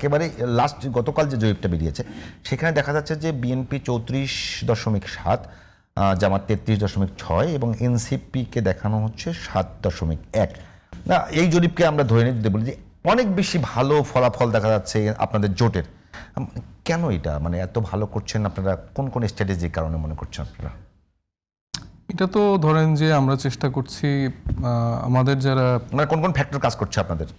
একেবারে লাস্ট গতকাল যে জরিপটা বেরিয়েছে সেখানে দেখা যাচ্ছে যে বিএনপি 34.7, জামাত 33.6 এবং এনসিপিকে দেখানো হচ্ছে 7.1। না, এই জরিপকে আমরা ধরে নিতে বলি যে অনেক বেশি ভালো ফলাফল দেখা যাচ্ছে আপনাদের জোটের। কেন এটা, মানে এত ভালো করছেন আপনারা? কোন কোন স্ট্র্যাটেজির কারণে মনে করছেন আপনারা? এটা তো ধরেন যে আমরা চেষ্টা করছি আমাদের যারা, মানে কোন কোন ফ্যাক্টর কাজ করছে আপনাদের?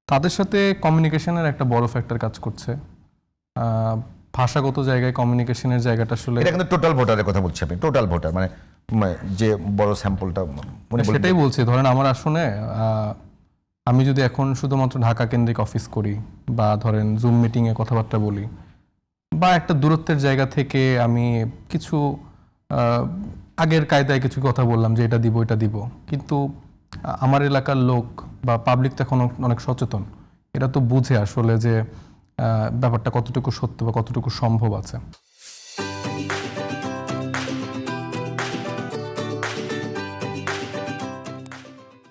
তাদের সাথে কমিউনিকেশনের একটা বড় ফ্যাক্টর কাজ করছে। ভাষাগত জায়গায় কমিউনিকেশনের জায়গাটা আসলে, এটা কিন্তু টোটাল ভোটারের কথা বলছি, আপনি টোটাল ভোটার মানে যে বড় স্যাম্পলটা সেটাই বলছি। ধরেন আমার আসনে আমি যদি এখন শুধুমাত্র ঢাকা কেন্দ্রিক অফিস করি বা ধরেন জুম মিটিংয়ে কথাবার্তা বলি বা একটা দূরত্বের জায়গা থেকে আমি কিছু আগের কায়দায় কিছু কথা বললাম যে এটা দিব এটা দিব, কিন্তু আমার এলাকার লোক বা পাবলিক তো এখন অনেক সচেতন, এটা তো বুঝে আসলে যে ব্যাপারটা কতটুকু সত্য বা কতটুকু সম্ভব আছে।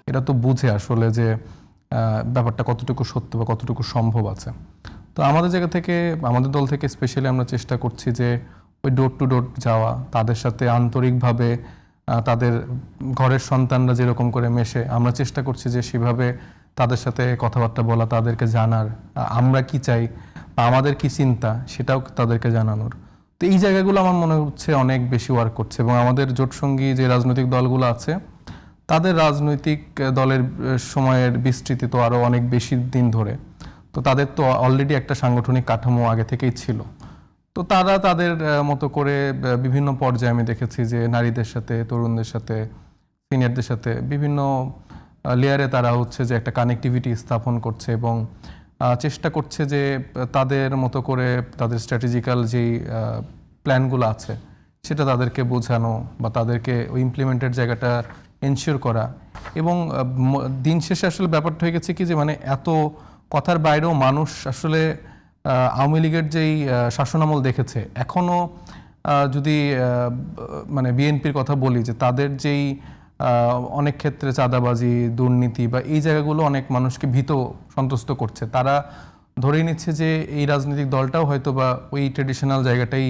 এটা তো বুঝে আসলে যে ব্যাপারটা কতটুকু সত্য বা কতটুকু সম্ভব আছে। তো আমাদের জায়গা থেকে, আমাদের দল থেকে স্পেশালি আমরা চেষ্টা করছি যে ওই ডোর টু ডোর যাওয়া, তাদের সাথে আন্তরিকভাবে তাদের ঘরের সন্তানরা যেরকম করে মেশে আমরা চেষ্টা করছি যে সেভাবে তাদের সাথে কথাবার্তা বলা, তাদেরকে জানার আমরা কি চাই বা আমাদের কি চিন্তা সেটাও তাদেরকে জানানোর। তো এই জায়গাগুলো আমার মনে হচ্ছে অনেক বেশি ওয়ার্ক করছে। এবং আমাদের জোটসঙ্গী যে রাজনৈতিক দলগুলো আছে তাদের রাজনৈতিক দলের সময়ের বিস্তৃতি তো আরও অনেক বেশি দিন ধরে, তো তাদের তো অলরেডি একটা সাংগঠনিক কাঠামো আগে থেকেই ছিল। তো তারা তাদের মতো করে বিভিন্ন পর্যায়ে আমি দেখেছি যে নারীদের সাথে, তরুণদের সাথে, সিনিয়রদের সাথে বিভিন্ন লেয়ারে তারা হচ্ছে যে একটা কানেক্টিভিটি স্থাপন করছে এবং চেষ্টা করছে যে তাদের মতো করে তাদের স্ট্র্যাটেজিক্যাল যেই প্ল্যানগুলো আছে সেটা তাদেরকে বোঝানো বা তাদেরকে ওই ইমপ্লিমেন্টের জায়গাটা এনশিওর করা। এবং দিন শেষে আসলে ব্যাপারটা হয়ে গেছে কি যে মানে এত কথার বাইরেও মানুষ আসলে আওয়ামী লীগের যেই শাসনামল দেখেছে, এখনও যদি মানে বিএনপির কথা বলি যে তাদের যেই অনেক ক্ষেত্রে চাঁদাবাজি, দুর্নীতি বা এই জায়গাগুলো অনেক মানুষকে ভীত সন্ত্রস্ত করছে। তারা ধরেই নিচ্ছে যে এই রাজনৈতিক দলটাও হয়তো বা ওই ট্রেডিশনাল জায়গাটাই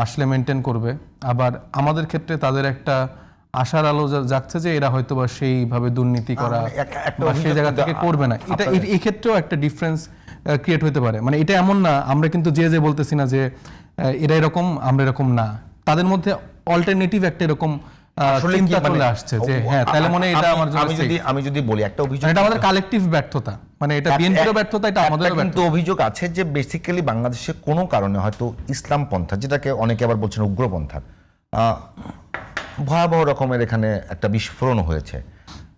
আসলে মেনটেন করবে। আবার আমাদের ক্ষেত্রে তাদের একটা আশার আলো যাচ্ছে যে এরা হয়তো বা সেইভাবে দুর্নীতি করা বা সেই জায়গা থেকে করবে না। এটা এই ক্ষেত্রেও একটা ডিফারেন্স ক্রিয়েট হতে পারে। মানে এটা এমন না আমরা কিন্তু যে বলতেছি না যে এরা এরকম আমরা এরকম না, তাদের মধ্যে অল্টারনেটিভ একটা এরকম চিন্তা চলে আসছে যে হ্যাঁ তাহলে মনে এটা আমার জন্য আমি যদি বলি একটা অভিযোগ, এটা আমাদের কালেকটিভ ব্যর্থতা, মানে এটা বিএনপিরও ব্যর্থতা, এটা আমাদেরও ব্যর্থতা। কিন্তু অভিযোগ আছে যে বেসিক্যালি বাংলাদেশে কোনো কারণে হয়তো ইসলাম পন্থা, যেটাকে অনেকে আবার বলছেন উগ্রপন্থা, ভয়াবহ রকমের এখানে একটা বিস্ফোরণ হয়েছে।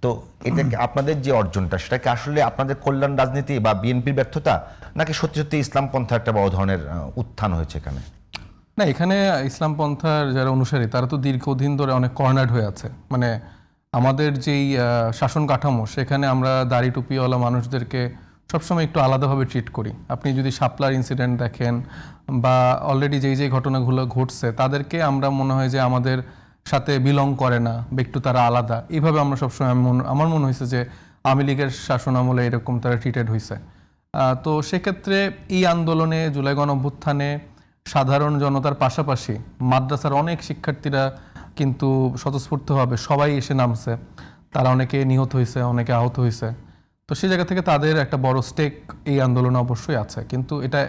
তো এটা আপনাদের যে অর্জনটা সেটা কি আসলে আপনাদের কল্যাণ রাজনীতি বা বিএনপির ব্যর্থতা, নাকি সত্যি সত্যি ইসলাম পন্থা একটা বড় ধরনের উত্থান হয়েছে এখানে? না, এখানে ইসলাম পন্থার যারা অনুসারী তারা তো দীর্ঘদিন ধরে অনেক কর্নার্ড হয়ে আছে। মানে আমাদের যেই শাসন কাঠামো সেখানে আমরা দাড়ি টুপিওয়ালা মানুষদেরকে সবসময় একটু আলাদাভাবে ট্রিট করি। আপনি যদি শাপলার ইনসিডেন্ট দেখেন বা অলরেডি যেই ঘটনাগুলো ঘটছে, তাদেরকে আমরা মনে হয় যে আমাদের সাথে বিলং করে না বা একটু তারা আলাদা, এইভাবে আমরা সবসময় আমার মনে হয়েছে যে আওয়ামী লীগের শাসন আমলে এরকম তারা ট্রিটেড হয়েছে। তো সেক্ষেত্রে এই আন্দোলনে, জুলাই গণঅভ্যুত্থানে সাধারণ জনতার পাশাপাশি মাদ্রাসার অনেক শিক্ষার্থীরা কিন্তু স্বতঃস্ফূর্তভাবে সবাই এসে নামছে। তারা অনেকে নিহত হয়েছে, অনেকে আহত হয়েছে। তো সেই জায়গা থেকে তাদের একটা বড় স্টেক এই আন্দোলনে অবশ্যই আছে। কিন্তু এটা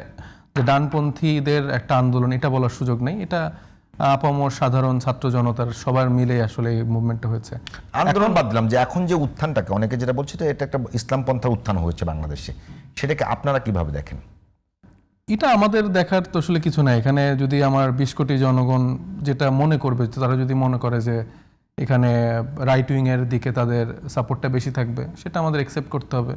যে ডানপন্থীদের একটা আন্দোলন এটা বলার সুযোগ নেই। এটা আপামর সাধারণ ছাত্র জনতার সবার মিলে আসলে এই মুভমেন্টটা হয়েছে। আন্দোলন বাদ দিলাম, যে এখন যে উত্থানটাকে অনেকে যেটা বলছে এটা একটা ইসলাম পন্থার উত্থান হয়েছে বাংলাদেশে, সেটাকে আপনারা কিভাবে দেখেন? এটা আমাদের দেখার তো আসলে কিছু নাই। এখানে যদি আমার 20 কোটি জনগণ যেটা মনে করবে, তারা যদি মনে করে যে এখানে রাইট উইংয়ের দিকে তাদের সাপোর্টটা বেশি থাকবে, সেটা আমাদের অ্যাকসেপ্ট করতে হবে।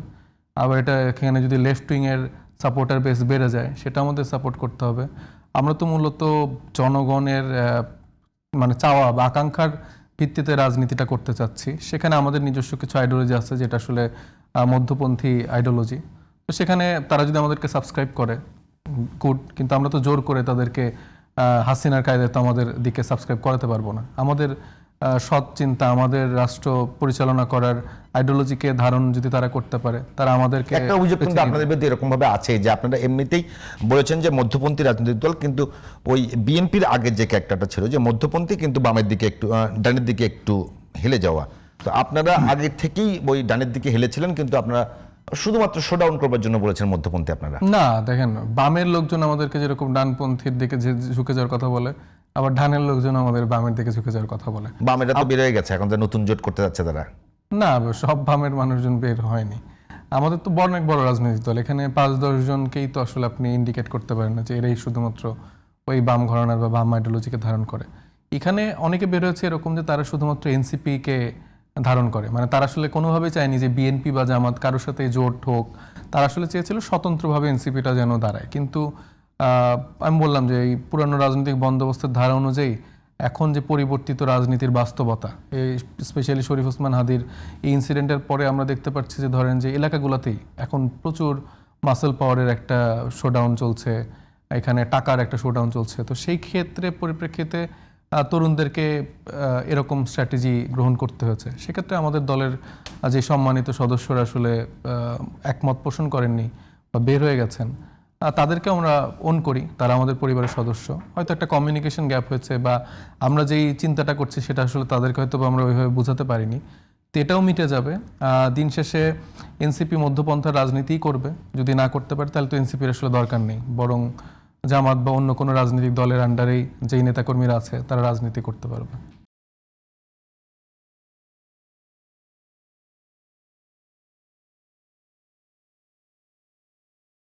আবার এটা এখানে যদি লেফট উইংয়ের সাপোর্টার বেস বেড়ে যায়, সেটা আমাদের সাপোর্ট করতে হবে। আমরা তো মূলত জনগণের মানে চাওয়া বা আকাঙ্ক্ষার ভিত্তিতে রাজনীতিটা করতে চাচ্ছি। সেখানে আমাদের নিজস্ব কিছু আইডিওলজি আছে যেটা আসলে মধ্যপন্থী আইডিওলজি। তো সেখানে তারা যদি আমাদেরকে সাবস্ক্রাইব করে গুড, কিন্তু আমরা তো জোর করে তাদেরকে হাসিনার কায়দায় তো আমাদের দিকে সাবস্ক্রাইব করাতে পারবো না। আমাদের সৎ চিন্তা, আমাদের রাষ্ট্র পরিচালনা করার আইডিওলজিকে ধারণ যদি তারা করতে পারে, তারা আমাদেরকে একটা অভিযোগ কিন্তু আপনাদের বিরুদ্ধে এরকম ভাবে আছে যে আপনারা এমনিতেই বলেছেন যে মধ্যপন্থী রাজনৈতিক দল, কিন্তু ওই বিএনপির আগের যে ক্যারেক্টারটা ছিল যে মধ্যপন্থী কিন্তু বামের দিকে একটু ডানের দিকে একটু হেলে যাওয়া, তো আপনারা আগে থেকেই ওই ডানের দিকে হেলেছিলেন, কিন্তু আপনারা শুধুমাত্র শোডাউন করবার জন্য বলেছেন মধ্যপন্থী আপনারা। না, দেখেন, বামের লোকজন আমাদেরকে যেরকম ডানপন্থীর দিকে ঝুঁকে যাওয়ার কথা বলে, আবার ডানের লোকজন আমাদের বামের দিকে ঝুঁকে যাওয়ার কথা বলে। বামেরা তো বের হয়ে গেছে, এখন তো নতুন জোট করতে যাচ্ছে তারা। না, সব বামের মানুষজন বের হয়নি। আমাদের তো অনেক বড় রাজনৈতিক দল, এখানে 5-10 জনকেই তো আসলে আপনি ইন্ডিকেট করতে পারেন না যে এরাই শুধুমাত্র ওই বাম ঘরানার বা বাম আইডিওলজিকে ধারণ করে। এখানে অনেকে বের হয়েছে এরকম যে তারা শুধুমাত্র এনসিপি কে ধারণ করে, মানে তারা আসলে কোনোভাবেই চায়নি যে বিএনপি বা জামাত কারোর সাথে জোট হোক, তারা আসলে চেয়েছিল স্বতন্ত্রভাবে এনসিপিটা যেন দাঁড়ায়। কিন্তু আমি বললাম যে এই পুরানো রাজনৈতিক বন্দোবস্তের ধারা অনুযায়ী এখন যে পরিবর্তিত রাজনীতির বাস্তবতা, এই স্পেশালি শরীফ ওসমান হাদির এই ইনসিডেন্টের পরে আমরা দেখতে পাচ্ছি যে ধরেন যে এলাকাগুলোতেই এখন প্রচুর মাসেল পাওয়ারের একটা শোডাউন চলছে, এখানে টাকার একটা শোডাউন চলছে। তো সেই ক্ষেত্রে পরিপ্রেক্ষিতে তরুণদেরকে এরকম স্ট্র্যাটেজি গ্রহণ করতে হয়েছে। সেক্ষেত্রে আমাদের দলের যে সম্মানিত সদস্যরা আসলে একমত পোষণ করেননি বা বের হয়ে গেছেন, তাদেরকে আমরা অন করি, তারা আমাদের পরিবারের সদস্য। হয়তো একটা কমিউনিকেশন গ্যাপ হয়েছে বা আমরা যেই চিন্তাটা করছি সেটা আসলে তাদেরকে হয়তো আমরা ওইভাবে বোঝাতে পারিনি, তো এটাও মিটে যাবে। দিন শেষে এনসিপি মধ্যপন্থার রাজনীতিই করবে, যদি না করতে পারে তাহলে তো এনসিপির আসলে দরকার নেই, বরং জামাত বা অন্য কোনো রাজনৈতিক দলের আন্ডারেই যেই নেতাকর্মীরা আছে তারা রাজনীতি করতে পারবে।